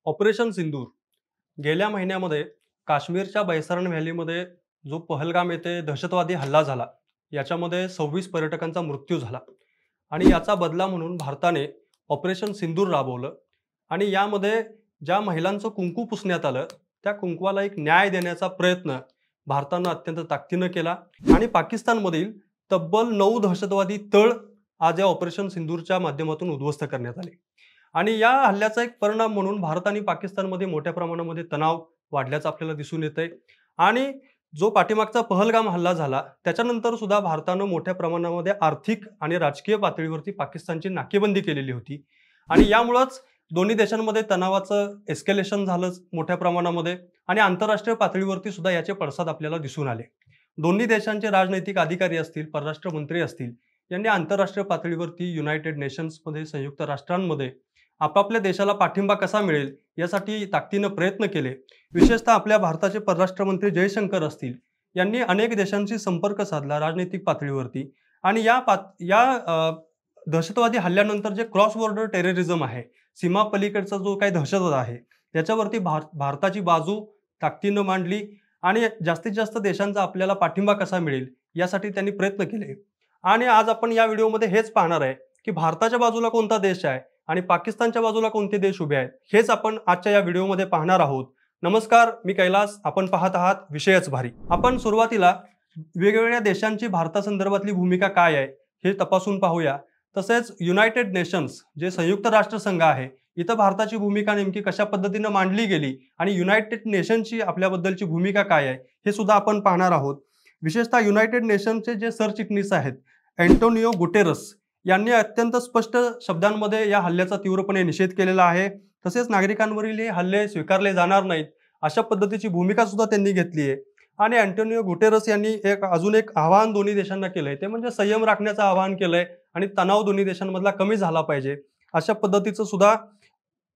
Operation सिंदूर गेल्या महिन्यामध्ये काश्मीरच्या बैसारण व्हॅलीमध्ये जो पहलगाम येथे दहशतवादी हल्ला झाला, याच्यामध्ये 26 पर्यटकांचा मृत्यू झाला आणि याचा बदला म्हणून भारताने ऑपरेशन सिंदूर राबवलं आणि यामध्ये ज्या महिलांचं कुंकू पुसण्यात आलं, त्या कुंकवाला एक न्याय देण्याचा प्रयत्न भारतानं अत्यंत ताकदीनं केला आणि पाकिस्तानमधील तब्बल 9 दहशतवादी तळ आज या ऑपरेशन सिंदूरच्या माध्यमातून उद्ध्वस्त करण्यात आले. आणि या हल्ल्याचा एक परिणाम म्हणून भारत आणि पाकिस्तानमध्ये मोठ्या प्रमाणामध्ये तणाव वाढल्याचं आपल्याला दिसून येतंय आणि जो पाठीमागचा पहलगाम हल्ला झाला त्याच्यानंतर सुद्धा भारतानं मोठ्या प्रमाणामध्ये आर्थिक आणि राजकीय पातळीवरती पाकिस्तानची नाकेबंदी केलेली होती आणि यामुळेच दोन्ही देशांमध्ये तणावाचं एस्केलेशन झालं मोठ्या प्रमाणामध्ये आणि आंतरराष्ट्रीय पातळीवरती सुद्धा याचे पडसाद आपल्याला दिसून आले. दोन्ही देशांचे राजनैतिक अधिकारी असतील, परराष्ट्र मंत्री असतील, यांनी आंतरराष्ट्रीय पातळीवरती युनायटेड नेशन्समध्ये, संयुक्त राष्ट्रांमध्ये आपापल्या देशाला पाठिंबा कसा मिळेल यासाठी ताकदीनं प्रयत्न केले. विशेषतः आपल्या भारताचे परराष्ट्र मंत्री जयशंकर असतील, यांनी अनेक देशांशी संपर्क साधला राजनैतिक पातळीवरती आणि या दहशतवादी हल्ल्यानंतर जे क्रॉस बॉर्डर टेररिझम आहे, सीमा पलीकडचा जो काही दहशतवाद आहे, त्याच्यावरती भारताची बाजू ताकदीनं मांडली आणि जास्तीत जास्त देशांचा आपल्याला पाठिंबा कसा मिळेल यासाठी त्यांनी प्रयत्न केले. आणि आज आपण या व्हिडिओमध्ये हेच पाहणार आहे की भारताच्या बाजूला कोणता देश आहे आणि पाकिस्तानच्या बाजूला कोणते देश उभे आहेत, हेच आपण आजच्या या व्हिडिओमध्ये पाहणार आहोत. नमस्कार, मी कैलास, आपण पाहत आहात विषयच भारी. आपण सुरुवातीला वेगवेगळ्या देशांची भारतासंदर्भातली भूमिका काय आहे हे तपासून पाहूया. तसेच युनायटेड नेशन्स जे संयुक्त राष्ट्रसंघ आहे, इथं भारताची भूमिका नेमकी कशा पद्धतीनं मांडली गेली आणि युनायटेड नेशन्सची आपल्याबद्दलची भूमिका काय आहे हे सुद्धा आपण पाहणार आहोत. विशेषतः युनायटेड नेशन्सचे जे सरचिटणीस आहेत अँटोनियो गुटेरस यांनी अत्यंत स्पष्ट शब्दांमध्ये या हल्ल्याचा तीव्रपणे निषेध केलेला आहे. तसेच नागरिकांवरील हे हल्ले स्वीकारले जाणार नाहीत अशा पद्धतीची भूमिका सुद्धा त्यांनी घेतली आहे. आणि अँटोनियो गुटेरस यांनी अजून एक आवाहन दोन्ही देशांना केलंय, ते म्हणजे संयम राखण्याचं आवाहन केलंय आणि तणाव दोन्ही देशांमधला कमी झाला पाहिजे अशा पद्धतीचं सुद्धा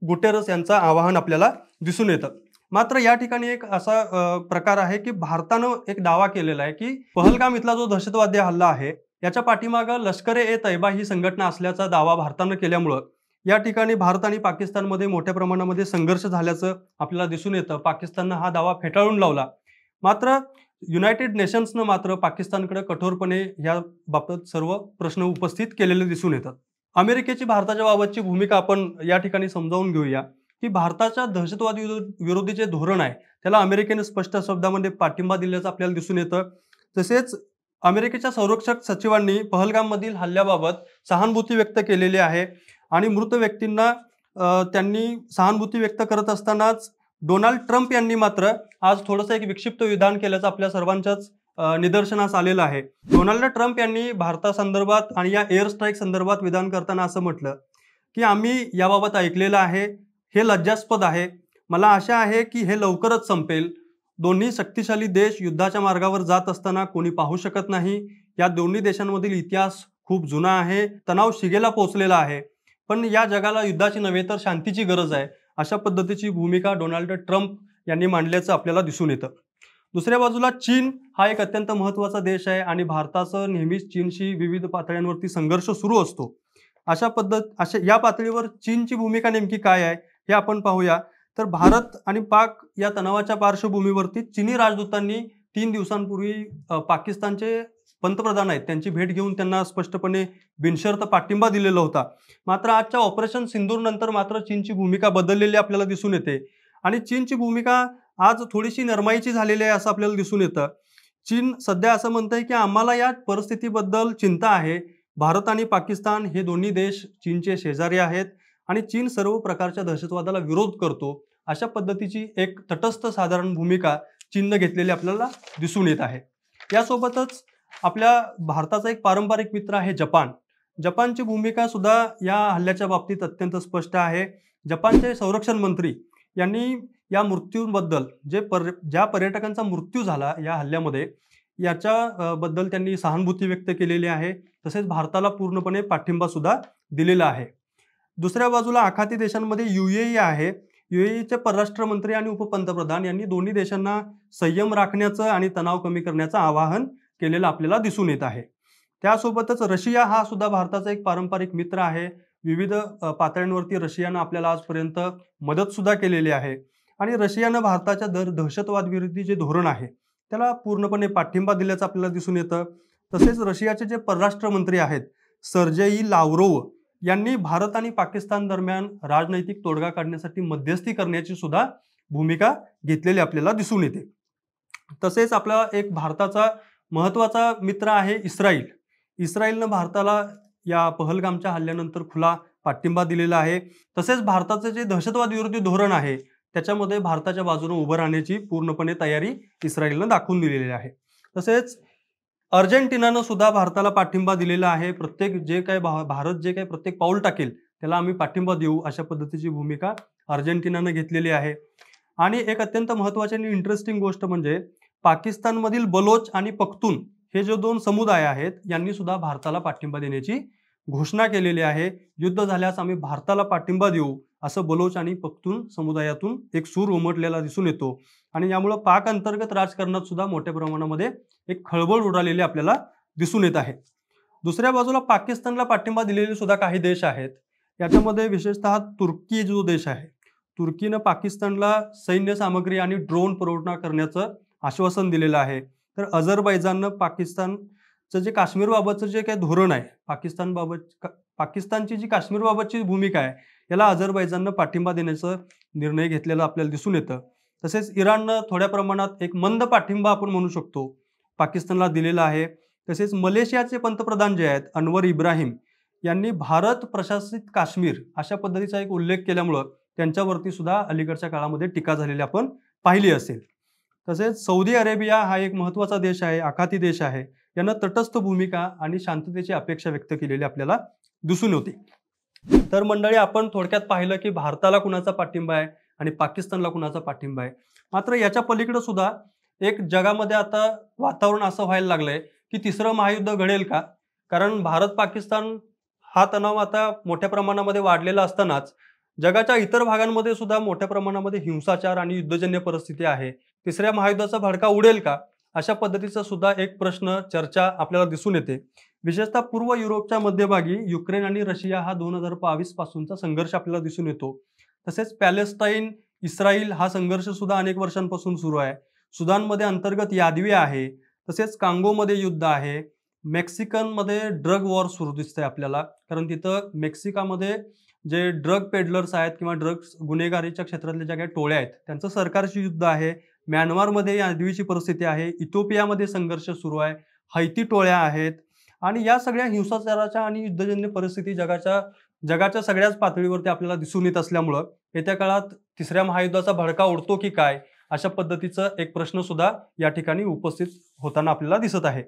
गुटेरस यांचं आवाहन आपल्याला दिसून येतं. मात्र या ठिकाणी एक असा प्रकार आहे की भारतानं एक दावा केलेला आहे की पहलगाम इथला जो दहशतवादी हल्ला आहे याच्या पाठीमागं लष्कर-ए-तैयबा ही संघटना असल्याचा दावा भारतानं केल्यामुळं या ठिकाणी भारत आणि पाकिस्तानमध्ये मोठ्या प्रमाणामध्ये संघर्ष झाल्याचं आपल्याला दिसून येतं. पाकिस्ताननं हा दावा फेटाळून लावला. मात्र युनायटेड नेशन्सनं मात्र पाकिस्तानकडे कठोरपणे या बाबत सर्व प्रश्न उपस्थित केलेले दिसून येतात. अमेरिकेची भारताच्या बाबतची भूमिका आपण या ठिकाणी समजावून घेऊया की भारताच्या दहशतवादी विरोधी जे धोरण आहे त्याला अमेरिकेने स्पष्ट शब्दामध्ये पाठिंबा दिल्याचं आपल्याला दिसून येतं. तसेच अमेरिकेच्या संरक्षक सचिवांनी पहलगाममधील हल्ल्याबाबत सहानुभूती व्यक्त केलेली आहे आणि मृत व्यक्तींना त्यांनी सहानुभूती व्यक्त करत असतानाच डोनाल्ड ट्रम्प यांनी मात्र आज थोडंसं एक विक्षिप्त विधान केल्याचं आपल्या सर्वांच्याच निदर्शनास आलेलं आहे. डोनाल्ड ट्रम्प यांनी भारतासंदर्भात आणि या एअर स्ट्राईक संदर्भात विधान करताना असं म्हटलं की आम्ही याबाबत ऐकलेलं आहे, हे लज्जास्पद आहे. मला आशा आहे की हे लवकरच संपेल. दोन्ही शक्तिशाली देश युद्धाच्या मार्गावर जात असताना कोणी पाहू शकत नाही. या दोन्ही देशांमधील इतिहास खूप जुना आहे, तणाव शिगेला पोहोचलेला आहे, पण या जगाला युद्धाची नव्हे तर शांतीची गरज आहे अशा पद्धतीची भूमिका डोनाल्ड ट्रम्प यांनी मांडल्याचं आपल्याला दिसून येतं. दुसऱ्या बाजूला चीन हा एक अत्यंत महत्त्वाचा देश आहे आणि भारताचं नेहमीच चीनशी विविध पातळ्यांवरती संघर्ष सुरू असतो. अशा या पातळीवर चीनची भूमिका नेमकी काय आहे हे आपण पाहूया. तर भारत आणि पाक या तणावाच्या पार्श्वभूमीवरती चीनी राजदूतांनी 3 दिवसांपूर्वी पाकिस्तानचे पंतप्रधान आहेत त्यांची भेट घेऊन त्यांना स्पष्टपणे बिनशर्त पाठिंबा दिलेला होता. मात्र आजच्या ऑपरेशन सिंदूर नंतर मात्र चीनची भूमिका बदललेली आपल्याला दिसून येते आणि चीनची भूमिका आज थोडीशी नरमाईची झालेली आहे असं आपल्याला दिसून येतं. चीन सध्या असं म्हणतंय की आम्हाला या परिस्थितीबद्दल चिंता आहे. भारत आणि पाकिस्तान हे दोन्ही देश चीनचे शेजारी आहेत आणि चीन सर्व प्रकारच्या दहशतवादाला विरोध करतो अशा पद्धतीची एक तटस्थ साधारण भूमिका चीननं घेतलेली आपल्याला दिसून येत आहे. यासोबतच आपल्या भारताचा एक पारंपरिक मित्र आहे जपान. जपानची भूमिका सुद्धा या हल्ल्याच्या बाबतीत अत्यंत स्पष्ट आहे. जपानचे संरक्षण मंत्री यांनी या मृत्यूबद्दल ज्या पर्यटकांचा मृत्यू झाला या हल्ल्यामध्ये याच्याबद्दल त्यांनी सहानुभूती व्यक्त केलेली आहे. तसेच भारताला पूर्णपणे पाठिंबा सुद्धा दिलेला आहे. दुसऱ्या बाजूला आखाती देशांमध्ये UAE आहे. UAEचे परराष्ट्र मंत्री आणि उपपंतप्रधान यांनी दोन्ही देशांना संयम राखण्याचं आणि तणाव कमी करण्याचं आवाहन केलेलं आपल्याला दिसून येत आहे. त्यासोबतच रशिया हा सुद्धा भारताचा एक पारंपरिक मित्र आहे. विविध पातळ्यांवरती रशियानं आपल्याला आजपर्यंत मदत सुद्धा केलेली आहे आणि रशियानं भारताच्या दहशतवाद विरोधी जे धोरण आहे त्याला पूर्णपणे पाठिंबा दिल्याचं आपल्याला दिसून येतं. तसेच रशियाचे जे परराष्ट्र मंत्री आहेत सर्जेई लाव्रोव यांनी भारत आणि पाकिस्तान दरम्यान राजनैतिक तोडगा काढण्यासाठी मध्यस्थी करण्याची सुद्धा भूमिका घेतलेली आपल्याला दिसून येते. तसेच आपला एक भारताचा महत्त्वाचा मित्र आहे इस्रायल. इस्रायलनं भारताला या पहलगामच्या हल्ल्यानंतर खुला पाठिंबा दिलेला आहे. तसेच भारताचं जे दहशतवाद विरोधी धोरण आहे त्याच्यामध्ये भारताच्या बाजूने उभं राहण्याची पूर्णपणे तयारी इस्रायलनं दाखवून दिलेली आहे. तसेच अर्जेंटिनानं सुद्धा भारताला पाठिंबा दिलेला आहे. प्रत्येक जे काही भारत जे काही प्रत्येक पाऊल टाकेल त्याला आम्ही पाठिंबा देऊ अशा पद्धतीची भूमिका अर्जेंटिनानं घेतलेली आहे. आणि एक अत्यंत महत्त्वाची आणि इंटरेस्टिंग गोष्ट म्हणजे पाकिस्तानमधील बलोच आणि पख्तून हे जे दोन समुदाय आहेत यांनी सुद्धा भारताला पाठिंबा देण्याची घोषणा केलेली आहे. युद्ध झाल्यास आम्ही भारताला पाठिंबा देऊ असं बलोच आणि पख्तून समुदायातून एक सूर उमटलेला दिसून येतो आणि यामुळे पाक अंतर्गत राजकारणात सुद्धा मोठ्या प्रमाणामध्ये एक खळबळ उडालेली आपल्याला दिसून येत आहे. दुसऱ्या बाजूला पाकिस्तानला पाठिंबा दिलेले सुद्धा काही देश आहेत. याच्यामध्ये विशेषतः तुर्की जो देश आहे, तुर्कीनं पाकिस्तानला सैन्य सामग्री आणि ड्रोन पुरवठा करण्याचं आश्वासन दिलेलं आहे. तर अझरबैजाननं पाकिस्तानचं जे काश्मीरबाबतचं जे काही धोरण आहे, पाकिस्तानची जी काश्मीरबाबतची भूमिका आहे याला अझरबैजाननं पाठिंबा देण्याचा निर्णय घेतलेला आपल्याला दिसून येतं. तसेच इराणनं थोड्या प्रमाणात एक मंद पाठिंबा आपण म्हणू शकतो पाकिस्तानला दिलेला आहे. तसेच मलेशियाचे पंतप्रधान जे आहेत अनवर इब्राहिम यांनी भारत प्रशासित काश्मीर अशा पद्धतीचा एक उल्लेख केल्यामुळं त्यांच्यावरती सुद्धा अलीकडच्या काळामध्ये टीका झालेली आपण पाहिली असेल. तसेच सौदी अरेबिया हा एक महत्त्वाचा देश आहे, आखाती देश आहे. यानं तटस्थ भूमिका आणि शांततेची अपेक्षा व्यक्त केलेली आपल्याला दिसून होती. तर मंडळी आपण थोडक्यात पाहिलं की भारताला कुणाचा पाठिंबा आहे आणि पाकिस्तानला कुणाचा पाठिंबा आहे. मात्र याच्या पलीकडे सुद्धा एक जगामध्ये आता वातावरण असं व्हायला लागलंय की तिसरं महायुद्ध घडेल का? कारण भारत पाकिस्तान हा तणाव आता मोठ्या प्रमाणामध्ये वाढलेला असतानाच जगाच्या इतर भागांमध्ये सुद्धा मोठ्या प्रमाणामध्ये हिंसाचार आणि युद्धजन्य परिस्थिती आहे. तिसऱ्या महायुद्धाचा भडका उडेल का? अशा पद्धतीचा सुद्धा एक प्रश्न चर्चा आपल्याला दिसून येते. विशेषतः पूर्व युरोपच्या मध्यभागी युक्रेन आणि रशिया हा 2022 पासूनचा संघर्ष आपल्याला दिसून येतो. तसेच पॅलेस्टाईन इस्रायल हा संघर्ष सुद्धा अनेक वर्षांपासून सुरू आहे. सुदानमध्ये अंतर्गत यादवी आहे. तसेच कांगोमध्ये युद्ध आहे. मेक्सिकनमध्ये ड्रग वॉर सुरू दिसतंय आपल्याला, कारण तिथं मेक्सिकामध्ये जे ड्रग पेडलर्स आहेत किंवा ड्रग्स गुन्हेगारीच्या क्षेत्रातल्या ज्या काही टोळ्या आहेत त्यांचं सरकारशी युद्ध आहे. म्यानमारमध्ये यादवीची परिस्थिती आहे. इथिओपियामध्ये संघर्ष सुरू आहे. हैती टोळ्या आहेत आणि या सगळ्या हिंसाचाराच्या आणि युद्धजन्य परिस्थिती जगाच्या सगळ्याच पातळीवरती आपल्याला दिसून येत असल्यामुळं येत्या काळात तिसऱ्या महायुद्धाचा भडका उडतो की काय अशा पद्धतीचं एक प्रश्न सुद्धा या ठिकाणी उपस्थित होताना आपल्याला दिसत आहे.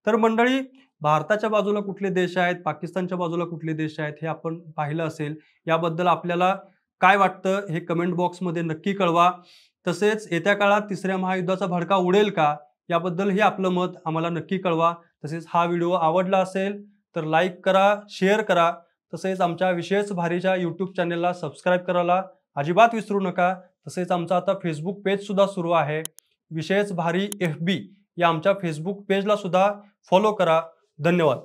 तर मंडळी, भारताच्या बाजूला कुठले देश आहेत, पाकिस्तानच्या बाजूला कुठले देश आहेत हे आपण पाहिलं असेल. याबद्दल आपल्याला काय वाटतं हे कमेंट बॉक्समध्ये नक्की कळवा. तसेच येत्या काळात तिसऱ्या महायुद्धाचा भडका उडेल का याबद्दलही आपलं मत आम्हाला नक्की कळवा. तसेच हा व्हिडिओ आवडला असेल तर लाईक करा, शेअर करा. तसेच आमच्या विशेष भारीच्या यूट्यूब चॅनलला सबस्क्राईब करायला अजिबात विसरू नका. तसेच आमचा आता फेसबुक पेज सुद्धा सुरू आहे. विशेष भारी FB या आमच्या फेसबुक पेजला सुद्धा फॉलो करा. धन्यवाद.